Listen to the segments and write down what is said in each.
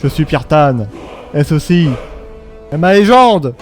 Je suis Pierre Tan. Et ceci est ma légende.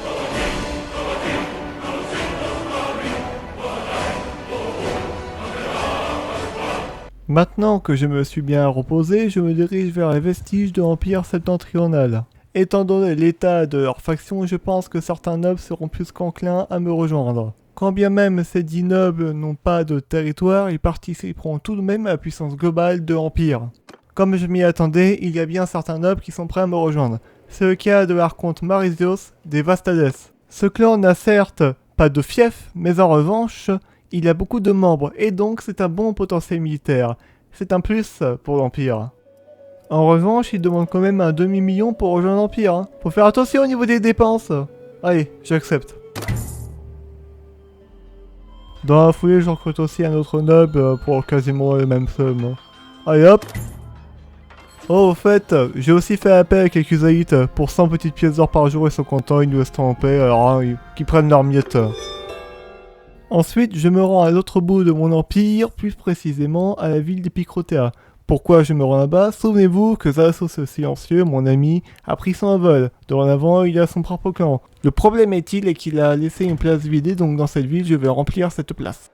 Maintenant que je me suis bien reposé, je me dirige vers les vestiges de l'Empire septentrional. Étant donné l'état de leur faction, je pense que certains nobles seront plus qu'enclins à me rejoindre. Quand bien même ces 10 nobles n'ont pas de territoire, ils participeront tout de même à la puissance globale de l'Empire. Comme je m'y attendais, il y a bien certains nobles qui sont prêts à me rejoindre. C'est le cas de l'archonte Marizios des Vastades. Ce clan n'a certes pas de fief, mais en revanche, il a beaucoup de membres et donc c'est un bon potentiel militaire. C'est un plus pour l'Empire. En revanche, il demande quand même un demi-million pour rejoindre l'Empire. Faut faire attention au niveau des dépenses. Allez, j'accepte. Dans la foulée, je recrute aussi un autre noble pour quasiment le même somme. Allez hop. Oh, au fait, j'ai aussi fait appel à quelques élites pour 100 petites pièces d'or par jour. Ils sont contents, ils nous laissent en paix, alors hein, qu'ils prennent leurs miettes. Ensuite, je me rends à l'autre bout de mon empire, plus précisément à la ville d'Epicrotea. Pourquoi je me rends là-bas? Souvenez-vous que Zasos le Silencieux, mon ami, a pris son envol. Dorénavant, il a son propre clan. Le problème est qu'il a laissé une place vidée, donc dans cette ville, je vais remplir cette place.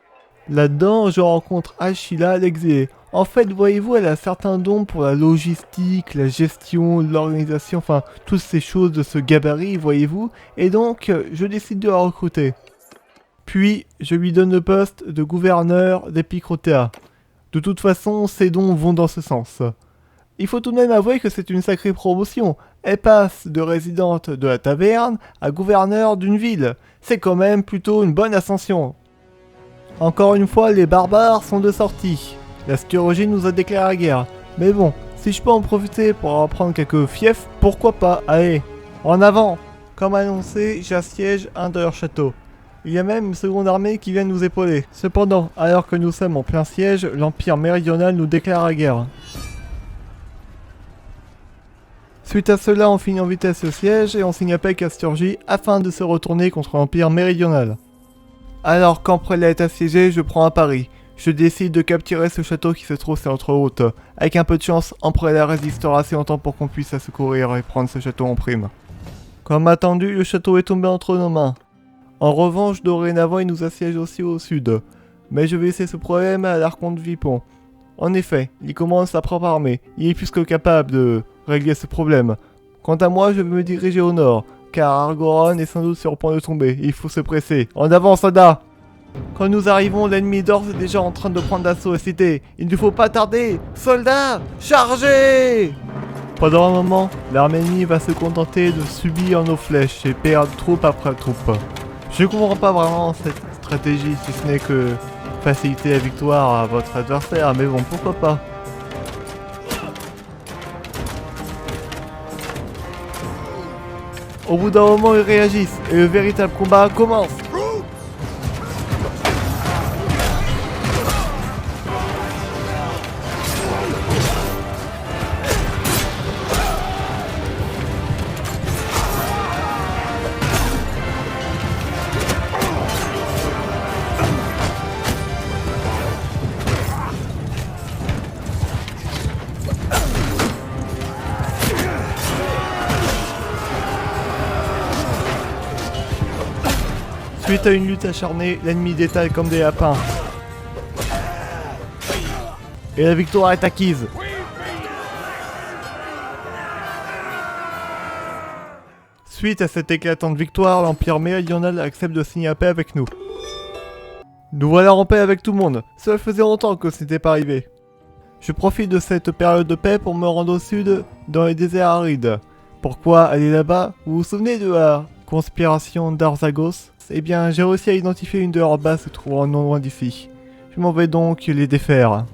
Là-dedans, je rencontre Ashila l'exilée. En fait, voyez-vous, elle a certains dons pour la logistique, la gestion, l'organisation, enfin, toutes ces choses de ce gabarit, voyez-vous. Et donc, je décide de la recruter. Puis, je lui donne le poste de gouverneur d'Epicrotea. De toute façon, ses dons vont dans ce sens. Il faut tout de même avouer que c'est une sacrée promotion. Elle passe de résidente de la taverne à gouverneur d'une ville. C'est quand même plutôt une bonne ascension. Encore une fois, les barbares sont de sortie. La Sciurgie nous a déclaré la guerre. Mais bon, si je peux en profiter pour en prendre quelques fiefs, pourquoi pas? Allez, en avant! Comme annoncé, j'assiège un de leurs châteaux. Il y a même une seconde armée qui vient nous épauler. Cependant, alors que nous sommes en plein siège, l'Empire méridional nous déclare la guerre. Suite à cela, on finit en vitesse le siège et on signe appel à Sciurgie afin de se retourner contre l'Empire méridional. Alors qu'Emprella est assiégé, je prends un pari. Je décide de capturer ce château qui se trouve sur notre route. Avec un peu de chance, Emprella résistera assez longtemps pour qu'on puisse la secourir et prendre ce château en prime. Comme attendu, le château est tombé entre nos mains. En revanche, dorénavant, il nous assiège aussi au sud. Mais je vais laisser ce problème à l'archonte Vipon. En effet, il commande sa propre armée. Il est plus que capable de régler ce problème. Quant à moi, je vais me diriger au nord, car Argoron est sans doute sur le point de tomber. Il faut se presser. En avant, soldats! Quand nous arrivons, l'ennemi d'Ors est déjà en train de prendre d'assaut la cité. Il ne faut pas tarder! Soldats, chargez! Pendant un moment, l'armée ennemie va se contenter de subir nos flèches et perdre troupe après troupe. Je ne comprends pas vraiment cette stratégie, si ce n'est que faciliter la victoire à votre adversaire, mais bon, pourquoi pas. Au bout d'un moment, ils réagissent, et le véritable combat commence. Suite à une lutte acharnée, l'ennemi détale comme des lapins. Et la victoire est acquise. Suite à cette éclatante victoire, l'Empire méridional accepte de signer la paix avec nous. Nous voilà en paix avec tout le monde. Cela faisait longtemps que ce n'était pas arrivé. Je profite de cette période de paix pour me rendre au sud, dans les déserts arides. Pourquoi aller là-bas? Vous vous souvenez de la conspiration d'Arzagos? Eh bien, j'ai réussi à identifier une de leurs bases se trouvant non loin d'ici. Je m'en vais donc les défaire.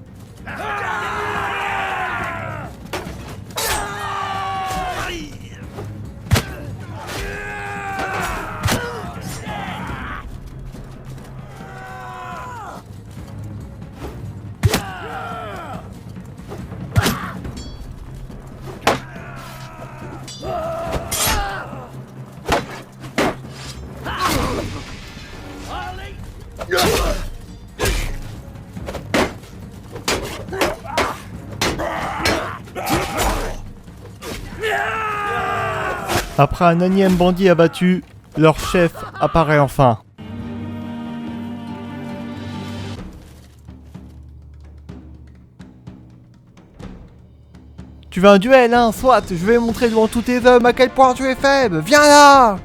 Après un énième bandit abattu, leur chef apparaît enfin. Tu veux un duel, hein? Soit, je vais montrer devant tous tes hommes à quel point tu es faible. Viens là!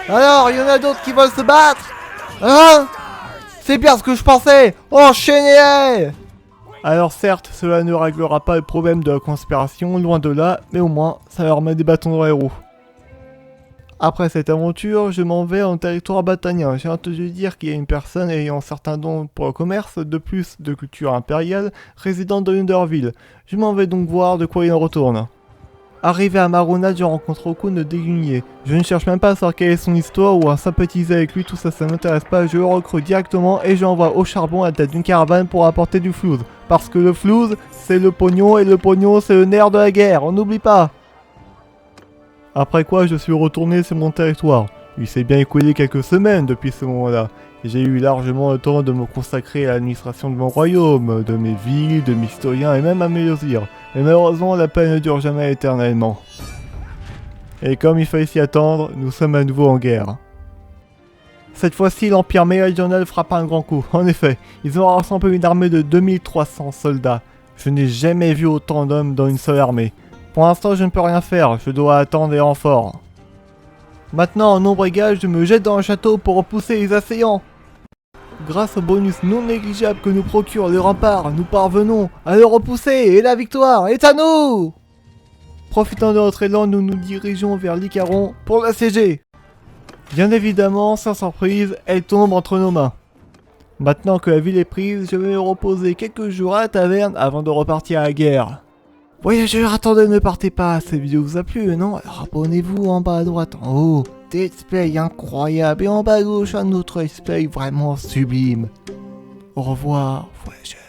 Alors, il y en a d'autres qui veulent se battre? Hein? C'est bien ce que je pensais! Enchaînez-les! Alors certes, cela ne réglera pas le problème de la conspiration, loin de là, mais au moins, ça leur met des bâtons dans les roues. Après cette aventure, je m'en vais en territoire batanien. J'ai entendu dire qu'il y a une personne ayant certains dons pour le commerce, de plus de culture impériale, résidant dans Underville. Je m'en vais donc voir de quoi il en retourne. Arrivé à Maruna, je rencontre Okun de Dégunier. Je ne cherche même pas à savoir quelle est son histoire ou à sympathiser avec lui, tout ça, ça m'intéresse pas. Je le recrute directement et je l'envoie au charbon à la tête d'une caravane pour apporter du flouze. Parce que le flouze, c'est le pognon et le pognon, c'est le nerf de la guerre, on n'oublie pas. Après quoi, je suis retourné sur mon territoire. Il s'est bien écoulé quelques semaines depuis ce moment-là. J'ai eu largement le temps de me consacrer à l'administration de mon royaume, de mes villes, de mes citoyens et même à mes loisirs. Mais malheureusement, la paix ne dure jamais éternellement. Et comme il fallait s'y attendre, nous sommes à nouveau en guerre. Cette fois-ci, l'Empire méridional frappe un grand coup. En effet, ils ont rassemblé une armée de 2300 soldats. Je n'ai jamais vu autant d'hommes dans une seule armée. Pour l'instant, je ne peux rien faire, je dois attendre des renforts. Maintenant, en nombre égal, je me jette dans le château pour repousser les assaillants. Grâce au bonus non négligeable que nous procure les remparts, nous parvenons à le repousser et la victoire est à nous! Profitant de notre élan, nous nous dirigeons vers l'Icaron pour l'assiéger. Bien évidemment, sans surprise, elle tombe entre nos mains. Maintenant que la ville est prise, je vais me reposer quelques jours à la taverne avant de repartir à la guerre. Voyageurs, attendez, ne partez pas, cette vidéo vous a plu, non? Alors abonnez-vous en bas à droite, en haut, des let's play incroyables, et en bas à gauche un autre let's play vraiment sublime. Au revoir, voyageurs.